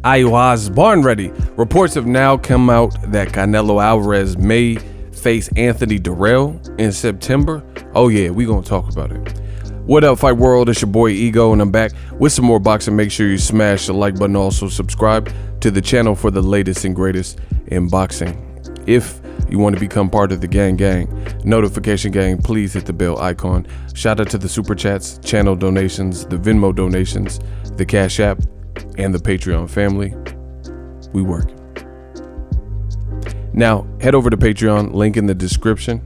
I was born ready. Reports have now come out that Canelo Alvarez may face Anthony Darrell in September. Oh yeah, we gonna talk about it. What up, Fight World? It's your boy Ego, and I'm back with some more boxing. Make sure you smash the like button. Also subscribe to the channel for the latest and greatest in boxing. If you want to become part of the gang, notification gang, please hit the bell icon. Shout out to the super chats, channel donations, the Venmo donations, the Cash App, and the Patreon family. We work. Now head over to Patreon, link in the description.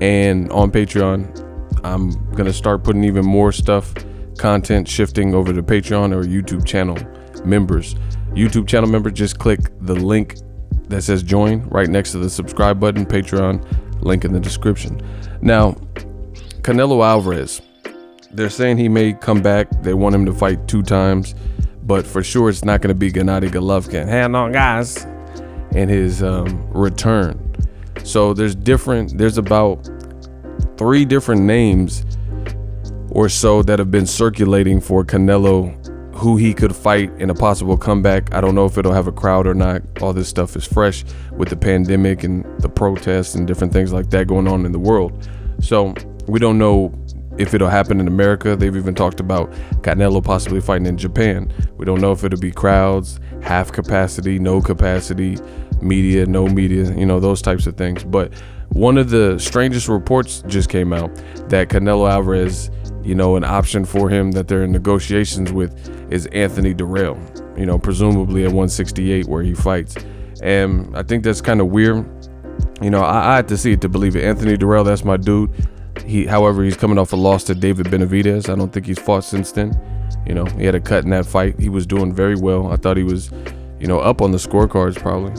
And on Patreon, I'm gonna start putting even more stuff, content shifting over to Patreon or YouTube channel members. YouTube channel member, just click the link that says join right next to the subscribe button. Patreon link in the description. Now, Canelo Alvarez, they're saying he may come back. They want him to fight 2 times, but for sure it's not going to be Gennady Golovkin. Hell no, guys. And his return. So there's about 3 different names or so that have been circulating for Canelo, who he could fight in a possible comeback. I don't know if it'll have a crowd or not. All this stuff is fresh with the pandemic and the protests and different things like that going on in the world. So we don't know if it'll happen in America. They've even talked about Canelo possibly fighting in Japan. We don't know if it'll be crowds, half capacity, no capacity, media, no media, those types of things. But one of the strangest reports just came out that Canelo Alvarez, an option for him that they're in negotiations with is Anthony Darrell, presumably at 168 where he fights. And I think that's kind of weird. I had to see it to believe it. Anthony Darrell, that's my dude. However, he's coming off a loss to David Benavidez. I don't think he's fought since then. He had a cut in that fight. He was doing very well. I thought he was, up on the scorecards probably.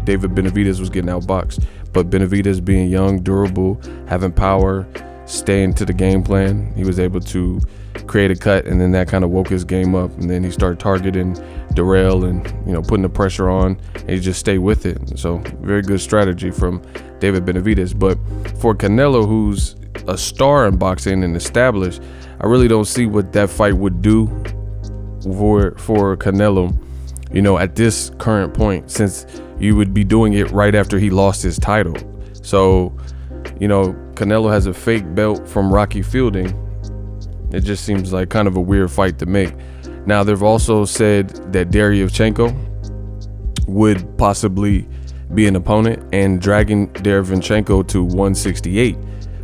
David Benavidez was getting outboxed. But Benavidez being young, durable, having power, staying to the game plan, he was able to create a cut, and then that kind of woke his game up. And then he started targeting Darrell and, putting the pressure on, and he just stayed with it. So very good strategy from David Benavidez. But for Canelo, who's a star in boxing and established, I really don't see what that fight would do for Canelo, at this current point, since you would be doing it right after he lost his title. So, Canelo has a fake belt from Rocky Fielding. It just seems like kind of a weird fight to make. Now, they've also said that Derevyanchenko would possibly be an opponent, and dragging Derevyanchenko to 168,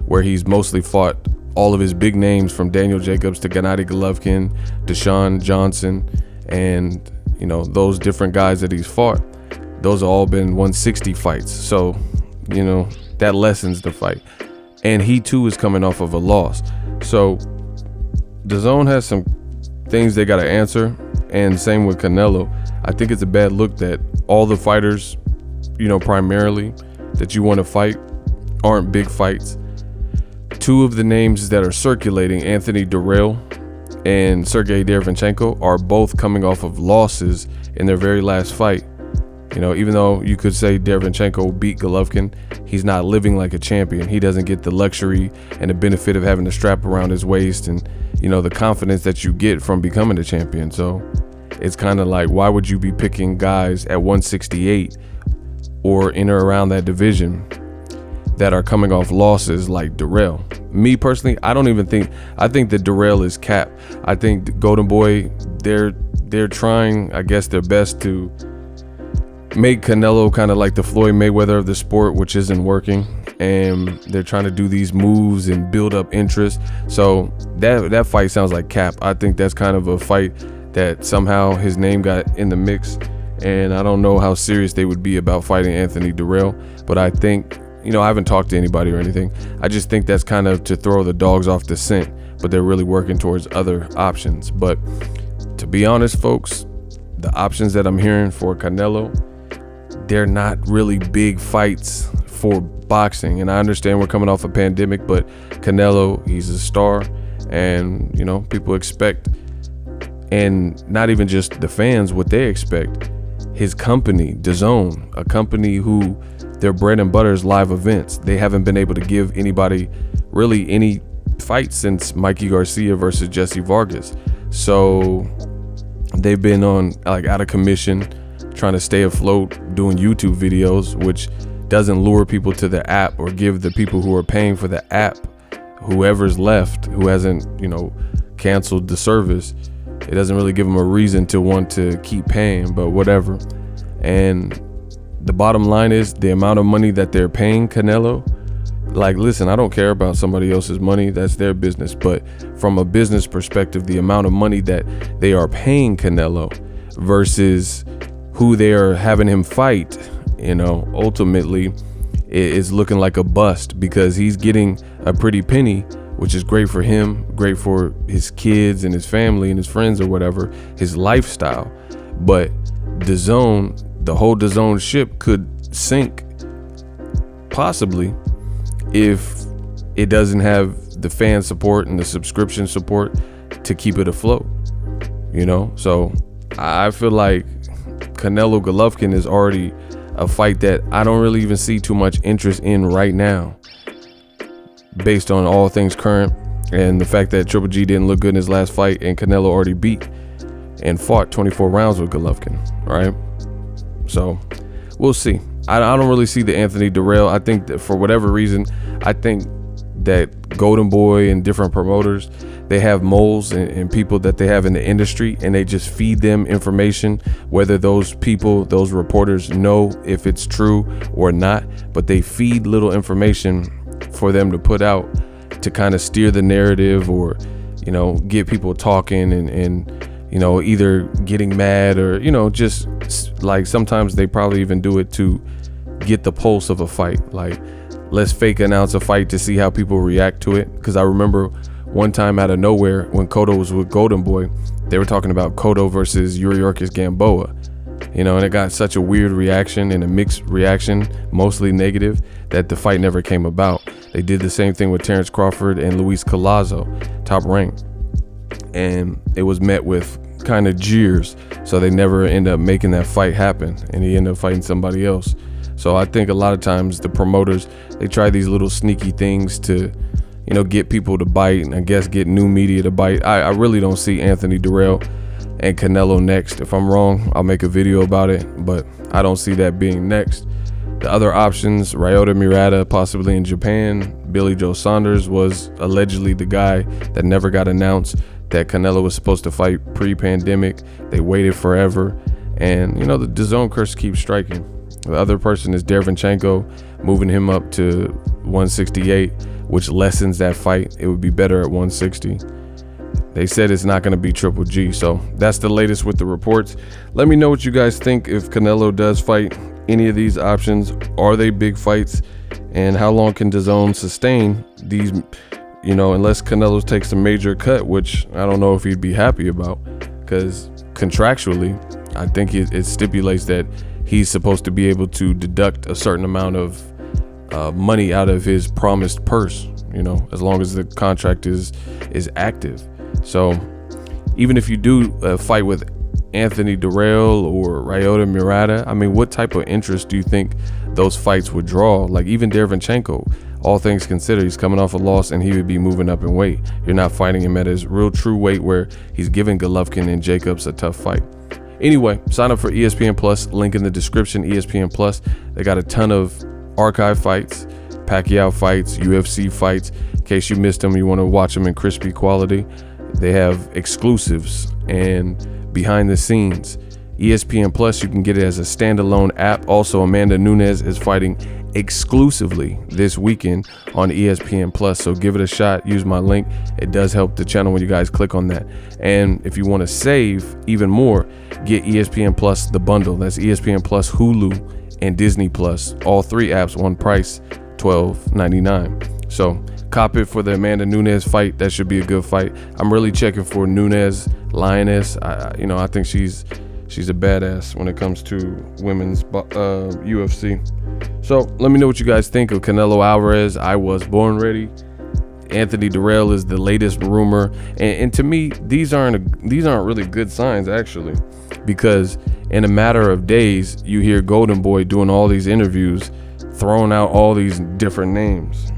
where he's mostly fought all of his big names from Daniel Jacobs to Gennady Golovkin, Deshaun Johnson, and those different guys that he's fought. Those have all been 160 fights. So, that lessens the fight. And he too is coming off of a loss. So DAZN has some things they got to answer. And same with Canelo. I think it's a bad look that all the fighters, primarily that you want to fight aren't big fights. 2 of the names that are circulating, Anthony Darrell and Sergey Derevyanchenko, are both coming off of losses in their very last fight. Even though you could say Derevyanchenko beat Golovkin, he's not living like a champion. He doesn't get the luxury and the benefit of having the strap around his waist and, the confidence that you get from becoming a champion. So it's kind of like, why would you be picking guys at 168 or in or around that division that are coming off losses like Darrell? Me personally, I think that Darrell is capped. I think Golden Boy, they're trying, I guess, their best to make Canelo kind of like the Floyd Mayweather of the sport, which isn't working. And they're trying to do these moves and build up interest. So that fight sounds like cap. I think that's kind of a fight that somehow his name got in the mix. And I don't know how serious they would be about fighting Anthony Darrell. But I think, I haven't talked to anybody or anything. I just think that's kind of to throw the dogs off the scent. But they're really working towards other options. But to be honest, folks, the options that I'm hearing for Canelo, they're not really big fights for boxing. And I understand we're coming off a pandemic, but Canelo, he's a star, and people expect, and not even just the fans, what they expect. His company, DAZN, a company who their bread and butter is live events. They haven't been able to give anybody really any fight since Mikey Garcia versus Jesse Vargas. So they've been on like out of commission, trying to stay afloat, doing YouTube videos, which doesn't lure people to the app or give the people who are paying for the app, whoever's left, who hasn't, canceled the service, it doesn't really give them a reason to want to keep paying, but whatever. And the bottom line is the amount of money that they're paying Canelo. Like, listen, I don't care about somebody else's money. That's their business. But from a business perspective, the amount of money that they are paying Canelo versus who they are having him fight, ultimately is looking like a bust, because he's getting a pretty penny, which is great for him, great for his kids and his family and his friends or whatever, his lifestyle. But the whole DAZN ship could sink, possibly, if it doesn't have the fan support and the subscription support to keep it afloat, So I feel like Canelo Golovkin is already a fight that I don't really even see too much interest in right now, based on all things current and the fact that Triple G didn't look good in his last fight and Canelo already beat and fought 24 rounds with Golovkin, right? So we'll see. I don't really see the Anthony Darrell. I think that for whatever reason, I think that Golden Boy and different promoters, they have moles and people that they have in the industry, and they just feed them information, whether those people, those reporters know if it's true or not, but they feed little information for them to put out to kind of steer the narrative, or get people talking and either getting mad or just like sometimes they probably even do it to get the pulse of a fight. Like, let's fake announce a fight to see how people react to it. Because I remember one time out of nowhere when Cotto was with Golden Boy, they were talking about Cotto versus Yuriorkis Gamboa, and it got such a weird reaction and a mixed reaction, mostly negative, that the fight never came about. They did the same thing with Terrence Crawford and Luis Collazo, Top Rank, and it was met with kind of jeers, so they never end up making that fight happen, and he ended up fighting somebody else. So I think a lot of times the promoters, they try these little sneaky things to get people to bite, and I guess get new media to bite. I really don't see Anthony Darrell and Canelo next. If I'm wrong, I'll make a video about it, but I don't see that being next. The other options, Ryota Murata possibly in Japan. Billy Joe Saunders was allegedly the guy that never got announced that Canelo was supposed to fight pre-pandemic. They waited forever, and the DAZN curse keeps striking. The other person is Derevyanchenko, moving him up to 168, which lessens that fight. It would be better at 160. They said it's not going to be Triple G, so that's the latest with the reports. Let me know what you guys think if Canelo does fight any of these options. Are they big fights? And how long can DAZN sustain these, unless Canelo takes a major cut, which I don't know if he'd be happy about, because contractually, I think it stipulates that he's supposed to be able to deduct a certain amount of money out of his promised purse, as long as the contract is active. So even if you do a fight with Anthony Darrell or Ryota Murata, I mean, what type of interest do you think those fights would draw? Like, even Derevyanchenko, all things considered, he's coming off a loss and he would be moving up in weight. You're not fighting him at his real true weight, where he's giving Golovkin and Jacobs a tough fight. Anyway, sign up for ESPN Plus, link in the description. ESPN Plus, they got a ton of archive fights, Pacquiao fights, UFC fights. In case you missed them, you want to watch them in crispy quality. They have exclusives and behind the scenes. ESPN Plus, you can get it as a standalone app. Also, Amanda Nunes is fighting exclusively this weekend on ESPN Plus, so give it a shot. Use my link. It does help the channel when you guys click on that. And if you want to save even more, get ESPN Plus the bundle. That's ESPN Plus, Hulu, and Disney Plus. All three apps, one price, $12.99. So cop it for the Amanda Nunes fight. That should be a good fight. I'm really checking for Nunes Lioness. I think she's a badass when it comes to women's UFC. So let me know what you guys think of Canelo Alvarez. I was born ready. Anthony Darrell is the latest rumor, and to me, these aren't really good signs, actually, because in a matter of days, you hear Golden Boy doing all these interviews, throwing out all these different names.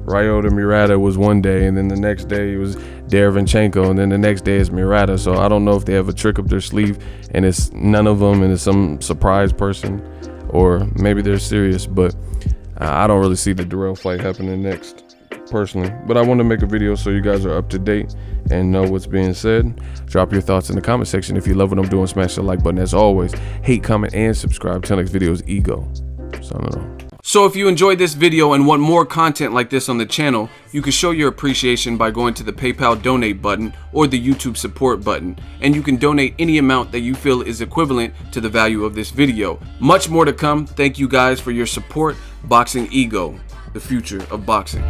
Ryota Murata was one day, and then the next day it was Derevyanchenko, and then the next day it's Murata. So I don't know if they have a trick up their sleeve and it's none of them and it's some surprise person, or maybe they're serious, but I don't really see the Darrell fight happening next, personally. But I want to make a video so you guys are up to date and know what's being said. Drop your thoughts in the comment section. If you love what I'm doing, smash the like button. As always, hate, comment, and subscribe. Till next video is Ego. Signing off. So if you enjoyed this video and want more content like this on the channel, you can show your appreciation by going to the PayPal donate button or the YouTube support button, and you can donate any amount that you feel is equivalent to the value of this video. Much more to come. Thank you guys for your support. Boxingego, the future of boxing.